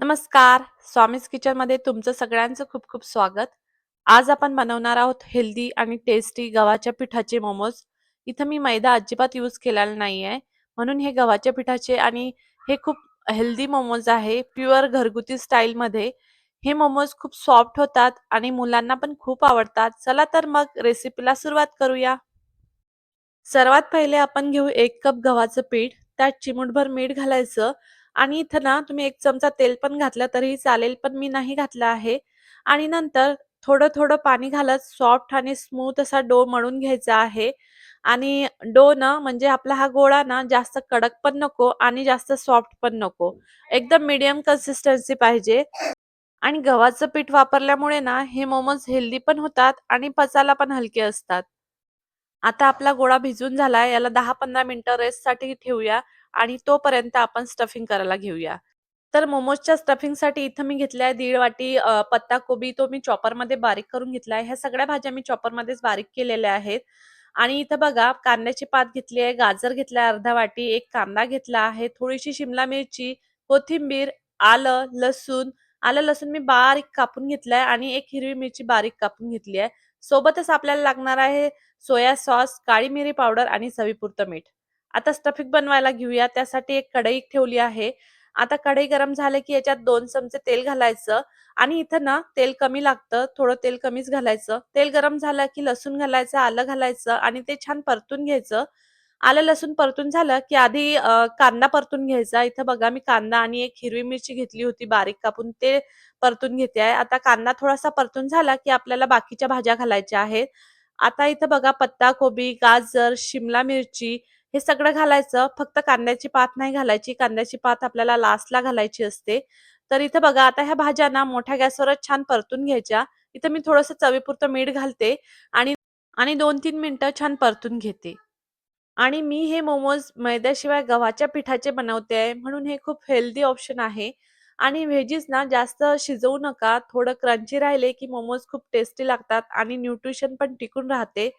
नमस्कार. स्वामीज किचनमध्ये तुमचं सगळ्यांचं खूप खूप स्वागत. आज आपण बनवणार आहोत हेल्दी आणि टेस्टी गव्हाच्या पिठाचे मोमोज. इथं मी मैदा अजिबात यूज केलेला नाहीये. म्हणून हे गव्हाच्या पिठाचे आणि हे खूप हेल्दी मोमोज आहे. प्युअर घरगुती स्टाईलमध्ये. हे मोमोज खूप सॉफ्ट होतात आणि मुलांना पण खूप आवडतात. चला तर मग रेसिपीला सुरुवात करूया. सर्वात पहिले आपण घेऊ 1 कप गव्हाचं पीठ. त्यात चिमूटभर मीठ घालायचं आणि इथं ना तुम्ही 1 चमचा तेल पण घातलं तरीही चालेल, पण मी नाही घातलं आहे. आणि नंतर थोडं-थोडं पाणी घालत सॉफ्ट आणि स्मूथ असा डो मळून घ्यायचा आहे. आणि डो ना म्हणजे आपला हा गोळा ना जास्त कडक पण नको आणि जास्त सॉफ्ट पण नको. एकदम मीडियम कन्सिस्टन्सी पाहिजे. आणि गव्हाचं पीठ वापरल्यामुळे ना हे मोमोज हेल्दी पण होतात आणि पचायला पण हलके असतात. आता आपला गोळा भिजून झालाय. याला 10-15 मिनिटं रेस्टसाठी ठेवूया आणि तोपर्यंत आपण स्टफिंग करायला घेऊया. तर मोमोजच्या स्टफिंगसाठी इथं मी घेतलाय 1.5 वाटी पत्ताकोबी. तो मी चॉपरमध्ये बारीक करून घेतलाय. ह्या सगळ्या भाज्या मी चॉपरमध्येच बारीक केलेल्या आहेत. आणि इथं बघा कांद्याची पात घेतली आहे, गाजर घेतलाय अर्धा वाटी, 1 कांदा घेतला आहे, थोडीशी शिमला मिरची, कोथिंबीर, आलं, लसूण. आलं, लसूण मी बारीक कापून घेतलाय आणि 1 हिरवी मिरची बारीक कापून घेतली आहे. सोबतच आपल्याला लागणार आहे सोया सॉस, काळी मिरी पावडर आणि चवीपुरतं मीठ. आता स्टफिंग बनवायला घेऊया. त्यासाठी एक कढई ठेवली आहे. आता कढई गरम झाली की याच्यात 2 चमचे तेल घालायचं आणि इथं ना तेल कमी लागतं. थोडं तेल कमीच घालायचं. तेल गरम झालं की लसूण घालायचं, आलं घालायचं आणि ते छान परतून घ्यायचं. आलं, लसूण परतून झालं की आधी कांदा परतून घ्यायचा. इथं बघा मी कांदा आणि 1 हिरवी मिरची घेतली होती बारीक कापून ते परतून घेते आहे. आता कांदा थोडासा परतून झाला की आपल्याला बाकीच्या भाज्या घालायच्या आहेत. आता इथं बघा पत्ताकोबी, गाजर, शिमला मिरची हे सगळं घालायचं. फक्त कांद्याची पात नाही घालायची. कांद्याची पात आपल्याला लास्टला घालायची असते. तर इथं बघा आता ह्या भाज्या ना मोठ्या गॅसवरच छान परतून घ्यायच्या. इथं मी थोडंसं चवीपुरतं मीठ घालते आणि आणि 2-3 मिनिटं छान परतून घेते. आणि मी हे मोमोज मैद्याशिवाय गव्हाच्या पिठाचे बनवते आहे, म्हणून हे खूप हेल्दी ऑप्शन आहे. आणि व्हेजीज ना जास्त शिजवू नका. थोडं क्रंची राहिले की मोमोज खूप टेस्टी लागतात आणि न्यूट्रिशन पण टिकून राहते.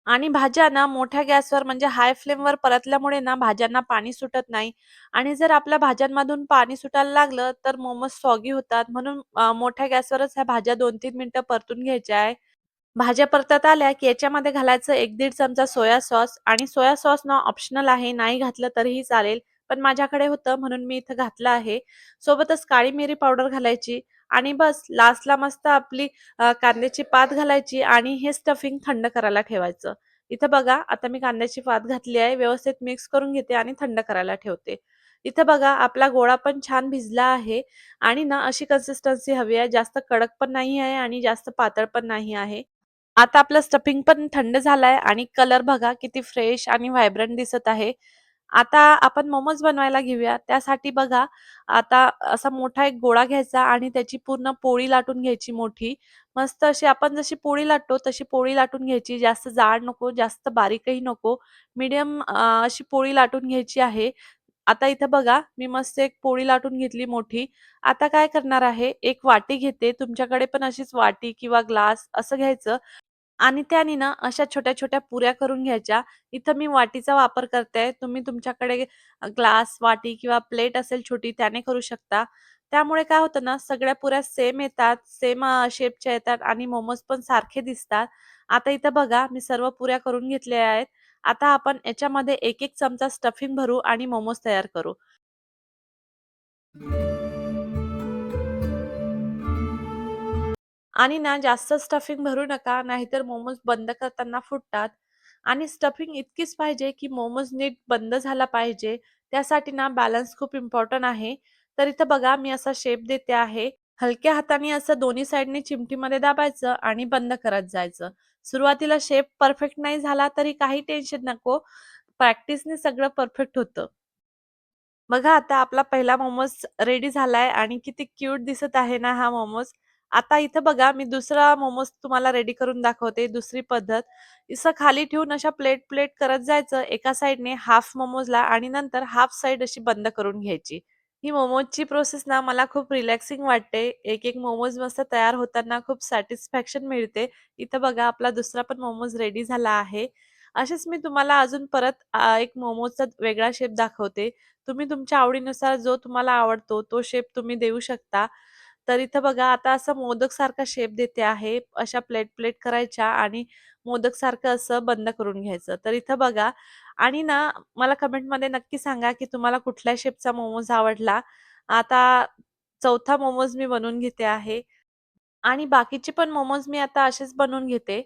आणि भाज्या ना मोठ्या गॅसवर म्हणजे हाय फ्लेमवर परतल्यामुळे ना भाज्यांना पाणी सुटत नाही. आणि जर आपल्या भाज्यांमधून पाणी सुटायला लागलं तर मोमोज सॉगी होतात. म्हणून मोठ्या गॅसवरच ह्या भाज्या 2-3 मिनिटं परतून घ्यायच्या आहे. भाज्या परतत आल्या की याच्यामध्ये घालायचं 1-1.5 चमचा सोया सॉस आणि सोया सॉस ना ऑप्शनल आहे. नाही घातलं तरीही चालेल. पण माझ्याकडे होतं म्हणून मी इथं घातलं आहे. सोबतच काळी मिरी पावडर घालायची आणि बस लास्टला मस्त आपली कांद्याची पात घालायची आणि हे स्टफिंग थंड करायला ठेवायचं. इथं बघा आता मी कांद्याची पात घातली आहे. व्यवस्थित मिक्स करून घेते आणि थंड करायला ठेवते. इथं बघा आपला गोळा पण छान भिजला आहे आणि ना अशी कन्सिस्टन्सी हवी आहे. जास्त कडक पण नाही आहे आणि जास्त पातळ पण नाही आहे. आता आपलं स्टफिंग पण थंड झालाय आणि कलर बघा किती फ्रेश आणि व्हायब्रंट दिसत आहे. आता आपण मोमोज बनवायला घेऊया. त्यासाठी बघा आता असा मोठा एक गोळा घ्यायचा आणि त्याची पूर्ण पोळी लाटून घ्यायची मोठी. मस्त अशी आपण जशी पोळी लाटतो तशी पोळी लाटून घ्यायची. जास्त जाड नको, जास्त बारीकही नको. मीडियम अशी पोळी लाटून घ्यायची आहे. आता इथं बघा मी मस्त एक पोळी लाटून घेतली मोठी. आता काय करणार आहे, एक वाटी घेते. तुमच्याकडे पण अशीच वाटी किंवा ग्लास असं घ्यायचं आणि त्यानी ना अशा छोट्या-छोट्या पुऱ्या करून घ्यायच्या. इथं मी वाटीचा वापर करते. तुम्ही तुमच्याकडे ग्लास, वाटी किंवा प्लेट असेल छोटी त्याने करू शकता. त्यामुळे काय होतं ना, सगळ्या पुऱ्या सेम येतात, सेम शेपच्या येतात आणि मोमोज पण सारखे दिसतात. आता इथं बघा मी सर्व पुऱ्या करून घेतल्या आहेत. आता आपण याच्यामध्ये 1-1 चमचा स्टफिंग भरू आणि मोमोज तयार करू. आणि ना जास्त स्टफिंग भरू नका, नाहीतर मोमोज बंद करताना फुटतात. आणि स्टफिंग इतकीच पाहिजे, की मोमोज नीट बंद झाला पाहिजे. त्यासाठी ना बॅलन्स खूप इम्पॉर्टंट आहे. तर इथं बघा मी असा शेप देते आहे. हलक्या हाताने असं दोन्ही साइडने चिमटीमध्ये दाबायचं आणि बंद करत जायचं. सुरुवातीला शेप परफेक्ट नाही झाला तरी काही टेन्शन नको. प्रॅक्टिसने सगळं परफेक्ट होतं. बघा आता आपला पहिला मोमोज रेडी झालाय आणि किती क्यूट दिसत आहे ना हा मोमोज. आता इथं बघा मी दुसरा मोमोज तुम्हाला रेडी करून दाखवते, दुसरी पद्धत. असं खाली ठेवून अशा प्लेट प्लेट करत जायचं एका साइडने हाफ मोमोजला आणि नंतर हाफ साइड अशी बंद करून घ्यायची. ही मोमोजची प्रोसेस ना मला खूप रिलॅक्सिंग वाटते. एक-एक मोमोज मस्त तयार होताना खूप सॅटिस्फॅक्शन मिळते. इथं बघा आपला दुसरा पण मोमोज रेडी झाला आहे. असेच मी तुम्हाला अजून परत एक मोमोजचा वेगळा शेप दाखवते. तुम्ही तुमच्या आवडीनुसार जो तुम्हाला आवडतो तो शेप तुम्ही देऊ शकता. तर इथं बघा आता असं मोदकसारखा शेप देते आहे. अशा प्लेट-प्लेट करायच्या आणि मोदकसारखं असं बंद करून घ्यायचं. तर इथं बघा आणि ना मला कमेंटमध्ये नक्की सांगा, की तुम्हाला कुठल्या शेपचा मोमोज आवडला. आता चौथा मोमोज मी बनवून घेते आहे आणि बाकीचे पण मोमोज मी आता असेच बनवून घेते.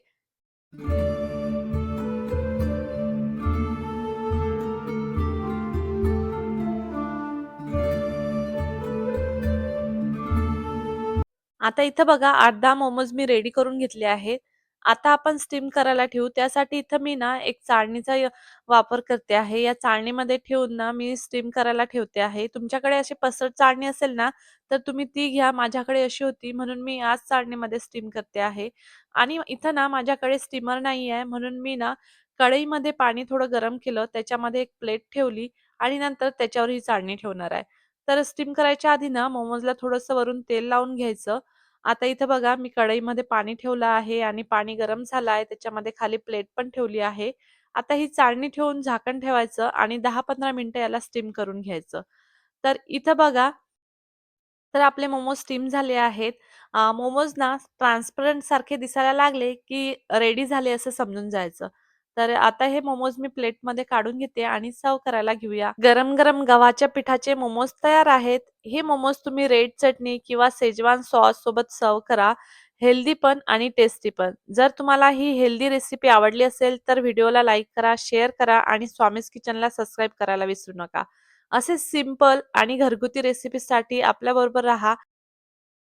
आता इथं बघा 8-10 मोमोज मी रेडी करून घेतले आहेत. आता आपण स्टीम करायला ठेवू. त्यासाठी इथं मी ना एक चाळणीचा वापर करते आहे. या चाळणीमध्ये ठेवून ना मी स्टीम करायला ठेवते आहे. तुमच्याकडे अशी पसरट चाळणी असेल ना, तर तुम्ही ती घ्या. माझ्याकडे अशी होती म्हणून मी याच चाळणीमध्ये स्टीम करते आहे. आणि इथं ना माझ्याकडे स्टीमर नाही आहे म्हणून मी ना कढईमध्ये पाणी थोडं गरम केलं. त्याच्यामध्ये एक प्लेट ठेवली आणि नंतर त्याच्यावर ही चाळणी ठेवणार आहे. तर स्टीम करायच्या आधी ना मोमोजला थोडंसं वरून तेल लावून घ्यायचं. आता इथं बघा मी कढईमध्ये पाणी ठेवलं आहे आणि पाणी गरम झालं आहे. त्याच्यामध्ये खाली प्लेट पण ठेवली आहे. आता ही चाळणी ठेवून झाकण ठेवायचं आणि 10-15 मिनिटं याला स्टीम करून घ्यायचं. तर इथं बघा तर आपले मोमोज स्टीम झाले आहेत. मोमोज ना ट्रान्सपरंट सारखे दिसायला लागले, की रेडी झाले असं समजून जायचं. तर आता हे मोमोज मी प्लेटमध्ये काढून घेते आणि सर्व्ह करायला घेऊया. गरम-गरम गव्हाच्या पिठाचे मोमोज तयार आहेत. हे मोमोज तुम्ही रेड चटणी किंवा शेजवान सॉस सोबत सर्व्ह करा. हेल्दी पण आणि टेस्टी पण. जर तुम्हाला ही हेल्दी रेसिपी आवडली असेल, तर व्हिडिओला लाईक करा, शेअर करा आणि स्वामीज किचनला सबस्क्राईब करायला विसरू नका. असे सिंपल आणि घरगुती रेसिपीसाठी आपल्याबरोबर राहा.